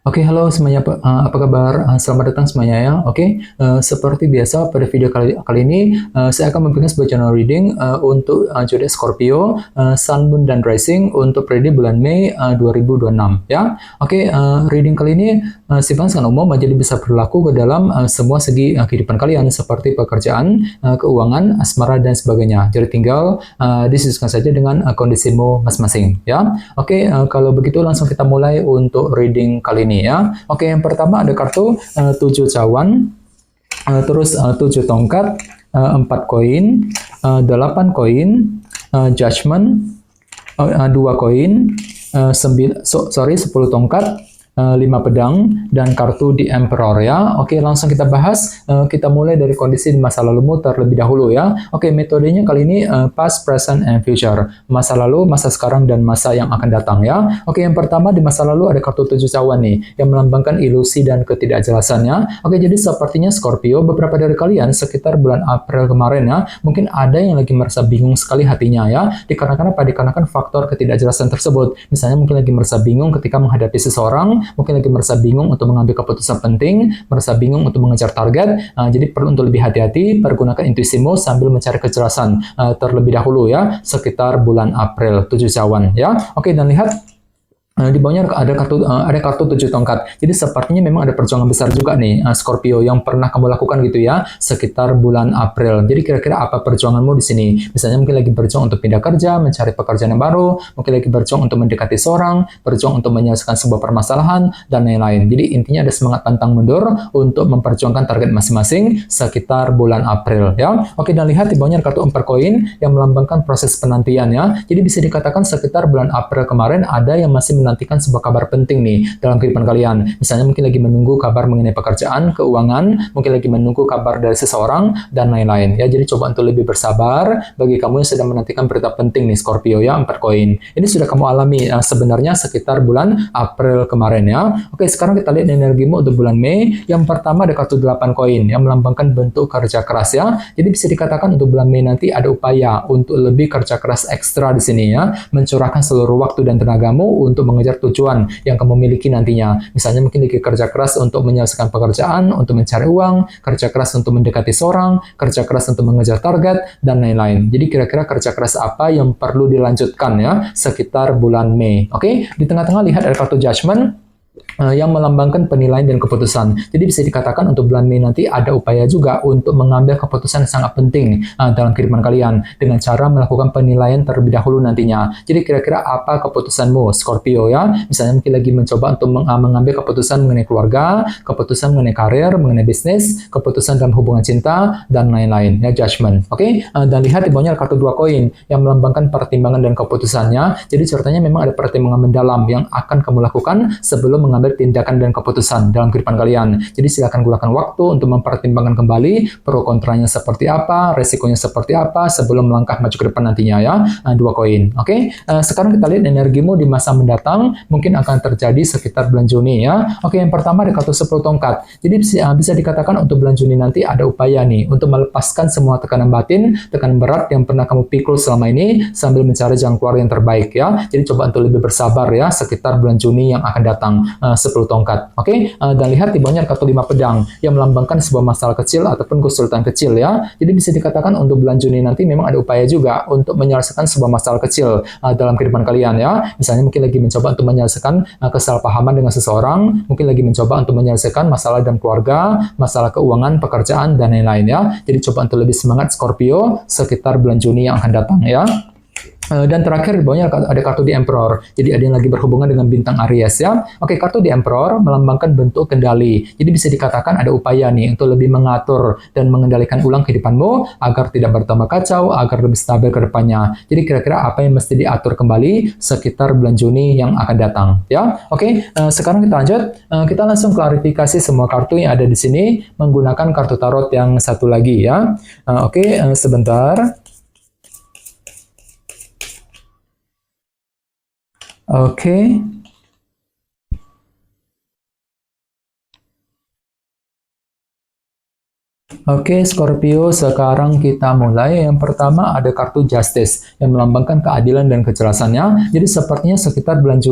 Oke, halo semuanya, apa kabar? Selamat datang semuanya ya. Oke, seperti biasa pada video kali ini saya akan memberikan sebuah channel reading untuk zodiak Scorpio, Sun, Moon, dan Rising untuk periode bulan Mei 2026 ya. Oke, reading kali ini sifatnya sangat umum, jadi bisa berlaku ke dalam semua segi kehidupan kalian seperti pekerjaan, keuangan, asmara, dan sebagainya. Jadi tinggal disesuaikan saja dengan kondisimu masing-masing ya. Oke, kalau begitu langsung kita mulai untuk reading kali ini ya. Oke, yang pertama ada kartu 7 cawan, terus 7 tongkat, 4 koin, 8 koin, judgment, 2 koin, 10 tongkat, 5 pedang, dan kartu di Emperor ya. Oke, langsung kita bahas. Kita mulai dari kondisi di masa lalumu terlebih dahulu ya. Oke, metodenya kali ini past, present, and future. Masa lalu, masa sekarang, dan masa yang akan datang ya. Oke, yang pertama di masa lalu ada kartu 7 cawan nih, yang melambangkan ilusi dan ketidakjelasannya. Oke, jadi sepertinya Scorpio, beberapa dari kalian sekitar bulan April kemarin ya, mungkin ada yang lagi merasa bingung sekali hatinya ya, dikarenakan faktor ketidakjelasan tersebut. Misalnya mungkin lagi merasa bingung ketika menghadapi seseorang, mungkin lagi merasa bingung untuk mengambil keputusan penting, merasa bingung untuk mengejar target. Jadi perlu untuk lebih hati-hati, pergunakan intuisimu sambil mencari kejelasan terlebih dahulu ya, sekitar bulan April 7 cawan ya. Oke, dan lihat di bawahnya ada kartu 7 tongkat. Jadi sepertinya memang ada perjuangan besar juga nih Scorpio yang pernah kamu lakukan gitu ya sekitar bulan April. Jadi kira-kira apa perjuanganmu di sini? Misalnya mungkin lagi berjuang untuk pindah kerja, mencari pekerjaan yang baru, mungkin lagi berjuang untuk mendekati seorang, berjuang untuk menyelesaikan sebuah permasalahan dan lain-lain. Jadi intinya ada semangat pantang mundur untuk memperjuangkan target masing-masing sekitar bulan April ya. Oke, dan lihat di bawahnya ada kartu 4 koin yang melambangkan proses penantian ya. Jadi bisa dikatakan sekitar bulan April kemarin ada yang masih menantikan sebuah kabar penting nih dalam kehidupan kalian. Misalnya mungkin lagi menunggu kabar mengenai pekerjaan, keuangan, mungkin lagi menunggu kabar dari seseorang, dan lain-lain. Ya, jadi coba untuk lebih bersabar bagi kamu yang sedang menantikan berita penting nih Scorpio ya, 4 koin. Ini sudah kamu alami sebenarnya sekitar bulan April kemarin ya. Oke, sekarang kita lihat energimu untuk bulan Mei. Yang pertama ada kartu 8 koin yang melambangkan bentuk kerja keras ya. Jadi bisa dikatakan untuk bulan Mei nanti ada upaya untuk lebih kerja keras ekstra di sini ya, mencurahkan seluruh waktu dan tenagamu untuk mengejar tujuan yang kamu miliki nantinya. Misalnya mungkin lagi kerja keras untuk menyelesaikan pekerjaan, untuk mencari uang, kerja keras untuk mendekati seorang, kerja keras untuk mengejar target, dan lain-lain. Jadi kira-kira kerja keras apa yang perlu dilanjutkan ya sekitar bulan Mei. Oke, di tengah-tengah lihat ada kartu judgment yang melambangkan penilaian dan keputusan. Jadi bisa dikatakan untuk bulan Mei nanti ada upaya juga untuk mengambil keputusan yang sangat penting dalam kehidupan kalian dengan cara melakukan penilaian terlebih dahulu nantinya. Jadi kira-kira apa keputusanmu Scorpio ya? Misalnya mungkin lagi mencoba untuk mengambil keputusan mengenai keluarga, keputusan mengenai karir, mengenai bisnis, keputusan dalam hubungan cinta, dan lain-lain ya, judgment. Oke, dan lihat di bawahnya kartu 2 koin yang melambangkan pertimbangan dan keputusannya. Jadi ceritanya memang ada pertimbangan mendalam yang akan kamu lakukan sebelum mengambil tindakan dan keputusan dalam kehidupan kalian. Jadi silakan gunakan waktu untuk mempertimbangkan kembali pro kontranya seperti apa, resikonya seperti apa sebelum melangkah maju ke depan nantinya ya. 2 koin. Oke, sekarang kita lihat energimu di masa mendatang mungkin akan terjadi sekitar bulan Juni ya. Oke, yang pertama ada kartu 10 tongkat. Jadi bisa dikatakan untuk bulan Juni nanti ada upaya nih untuk melepaskan semua tekanan batin, tekanan berat yang pernah kamu pikul selama ini sambil mencari jalan keluar yang terbaik ya. Jadi coba untuk lebih bersabar ya sekitar bulan Juni yang akan datang. 10 tongkat. Oke, dan lihat di bawahnya kartu 5 pedang yang melambangkan sebuah masalah kecil ataupun kesulitan kecil ya. Jadi bisa dikatakan untuk bulan Juni nanti memang ada upaya juga untuk menyelesaikan sebuah masalah kecil dalam kehidupan kalian ya. Misalnya mungkin lagi mencoba untuk menyelesaikan kesalahpahaman dengan seseorang, mungkin lagi mencoba untuk menyelesaikan masalah dalam keluarga, masalah keuangan, pekerjaan, dan lain-lain ya. Jadi coba untuk lebih semangat Scorpio sekitar bulan Juni yang akan datang ya. Dan terakhir di bawahnya ada kartu di Emperor. Jadi ada yang lagi berhubungan dengan bintang Aries ya. Oke, kartu di Emperor melambangkan bentuk kendali. Jadi bisa dikatakan ada upaya nih untuk lebih mengatur dan mengendalikan ulang kehidupanmu agar tidak bertambah kacau, agar lebih stabil ke depannya. Jadi kira-kira apa yang mesti diatur kembali sekitar bulan Juni yang akan datang ya. Oke, sekarang kita lanjut. Kita langsung klarifikasi semua kartu yang ada di sini menggunakan kartu tarot yang satu lagi ya. Oke, sebentar. Oke. Oke, Scorpio, sekarang kita mulai. Yang pertama ada kartu Justice yang melambangkan keadilan dan kejelasannya. Jadi sepertinya sekitar bulan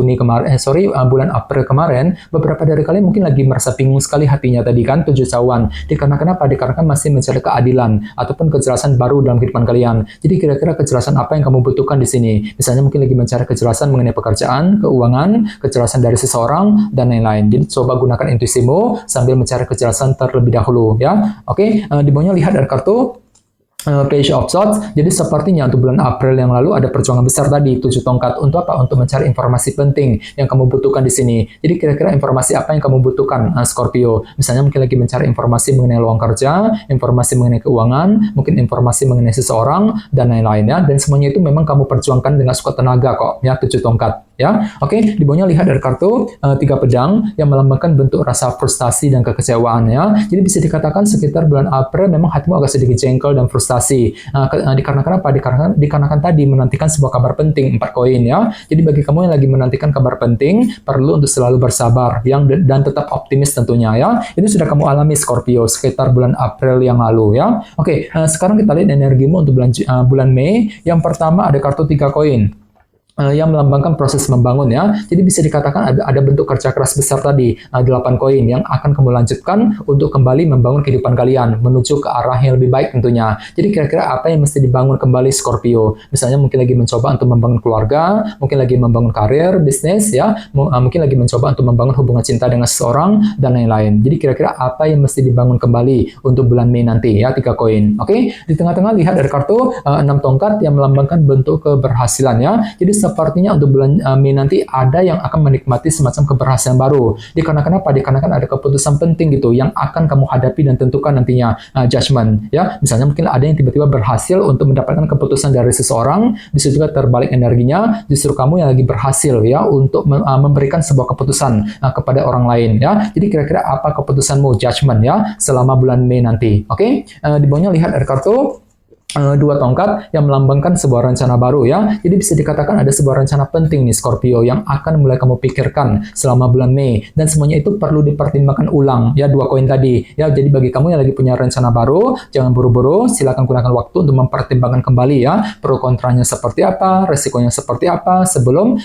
bulan April kemarin, beberapa dari kalian mungkin lagi merasa bingung sekali hatinya tadi kan, 7 cawan. Dikarenakan apa? Dikarenakan masih mencari keadilan ataupun kejelasan baru dalam kehidupan kalian. Jadi kira-kira kejelasan apa yang kamu butuhkan di sini? Misalnya mungkin lagi mencari kejelasan mengenai pekerjaan, keuangan, kejelasan dari seseorang, dan lain-lain. Jadi coba gunakan intuisimu sambil mencari kejelasan terlebih dahulu ya. Oke. Di bawahnya lihat ada kartu Page of Swords. Jadi sepertinya untuk bulan April yang lalu ada perjuangan besar tadi, 7 tongkat. Untuk apa? Untuk mencari informasi penting yang kamu butuhkan di sini. Jadi kira-kira informasi apa yang kamu butuhkan, Scorpio? Misalnya mungkin lagi mencari informasi mengenai lowongan kerja, informasi mengenai keuangan, mungkin informasi mengenai seseorang, dan lain-lain ya. Dan semuanya itu memang kamu perjuangkan dengan sekuat tenaga kok, ya, 7 tongkat. Ya, oke. Di bawahnya lihat dari kartu 3 pedang yang melambangkan bentuk rasa frustasi dan kekecewaan ya. Jadi bisa dikatakan sekitar bulan April memang hatimu agak sedikit jengkel dan frustasi. Dikarenakan apa? Dikarenakan tadi menantikan sebuah kabar penting, 4 koin ya. Jadi bagi kamu yang lagi menantikan kabar penting, perlu untuk selalu bersabar dan tetap optimis tentunya ya. Ini sudah kamu alami Scorpio sekitar bulan April yang lalu ya. Oke, sekarang kita lihat energimu untuk bulan Mei. Yang pertama ada kartu 3 koin. Yang melambangkan proses membangun ya. Jadi bisa dikatakan ada bentuk kerja keras besar tadi, 8 koin yang akan kamu lanjutkan untuk kembali membangun kehidupan kalian menuju ke arah yang lebih baik tentunya. Jadi kira-kira apa yang mesti dibangun kembali Scorpio? Misalnya mungkin lagi mencoba untuk membangun keluarga, mungkin lagi membangun karir, bisnis ya, mungkin lagi mencoba untuk membangun hubungan cinta dengan seseorang dan lain-lain. Jadi kira-kira apa yang mesti dibangun kembali untuk bulan Mei nanti ya, 3 koin. Oke, di tengah-tengah lihat ada kartu 6 tongkat yang melambangkan bentuk keberhasilan ya. Jadi sepertinya untuk bulan Mei nanti ada yang akan menikmati semacam keberhasilan baru. Dikarenakan apa? Dikarenakan ada keputusan penting gitu yang akan kamu hadapi dan tentukan nantinya, judgment ya. Misalnya mungkin ada yang tiba-tiba berhasil untuk mendapatkan keputusan dari seseorang, bisa juga terbalik energinya, justru kamu yang lagi berhasil ya untuk memberikan sebuah keputusan kepada orang lain ya. Jadi kira-kira apa keputusanmu, judgment ya, selama bulan Mei nanti. Oke? Di bawahnya lihat ada kartu 2 tongkat yang melambangkan sebuah rencana baru ya. Jadi bisa dikatakan ada sebuah rencana penting nih Scorpio yang akan mulai kamu pikirkan selama bulan Mei, dan semuanya itu perlu dipertimbangkan ulang ya, 2 koin tadi ya. Jadi bagi kamu yang lagi punya rencana baru, jangan buru-buru, silakan gunakan waktu untuk mempertimbangkan kembali ya, pro kontranya seperti apa, resikonya seperti apa sebelum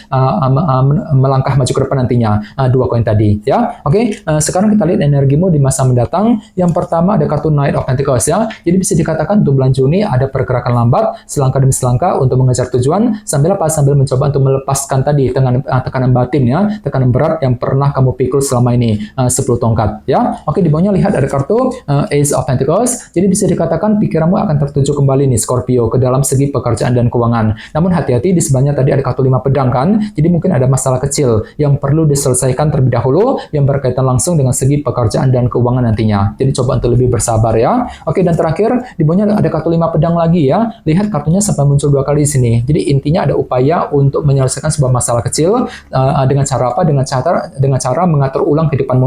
melangkah maju ke depan nantinya, 2 koin tadi ya. Oke, sekarang kita lihat energimu di masa mendatang. Yang pertama ada kartu Knight of Pentacles ya. Jadi bisa dikatakan untuk bulan Juni ada pergerakan lambat, selangkah demi selangkah untuk mengejar tujuan, sambil mencoba untuk melepaskan tadi tekanan batin ya, tekanan berat yang pernah kamu pikul selama ini, 10 tongkat ya. Oke, di bawahnya lihat ada kartu Ace of Pentacles. Jadi bisa dikatakan pikiranmu akan tertuju kembali nih Scorpio ke dalam segi pekerjaan dan keuangan. Namun hati-hati, di sebelahnya tadi ada kartu 5 pedang kan. Jadi mungkin ada masalah kecil yang perlu diselesaikan terlebih dahulu yang berkaitan langsung dengan segi pekerjaan dan keuangan nantinya. Jadi coba untuk lebih bersabar ya. Oke, dan terakhir di bawahnya ada kartu 5 pedang lagi ya. Lihat kartunya sampai muncul 2 kali di sini. Jadi intinya ada upaya untuk menyelesaikan sebuah masalah kecil dengan cara apa? Dengan cara mengatur ulang kehidupanmu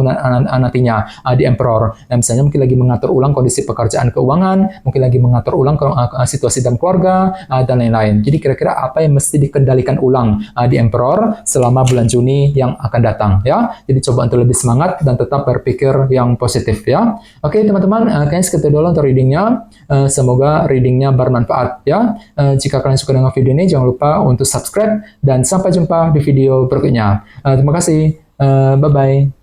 nantinya di Emperor. Nah, misalnya mungkin lagi mengatur ulang kondisi pekerjaan keuangan, mungkin lagi mengatur ulang situasi dalam keluarga dan lain-lain. Jadi kira-kira apa yang mesti dikendalikan ulang di Emperor selama bulan Juni yang akan datang ya. Jadi coba untuk lebih semangat dan tetap berpikir yang positif ya. Oke teman-teman, kayaknya segitu dulu untuk readingnya. Semoga readingnya bermanfaat ya. Jika kalian suka dengan video ini, jangan lupa untuk subscribe dan sampai jumpa di video berikutnya. Terima kasih. Bye-bye.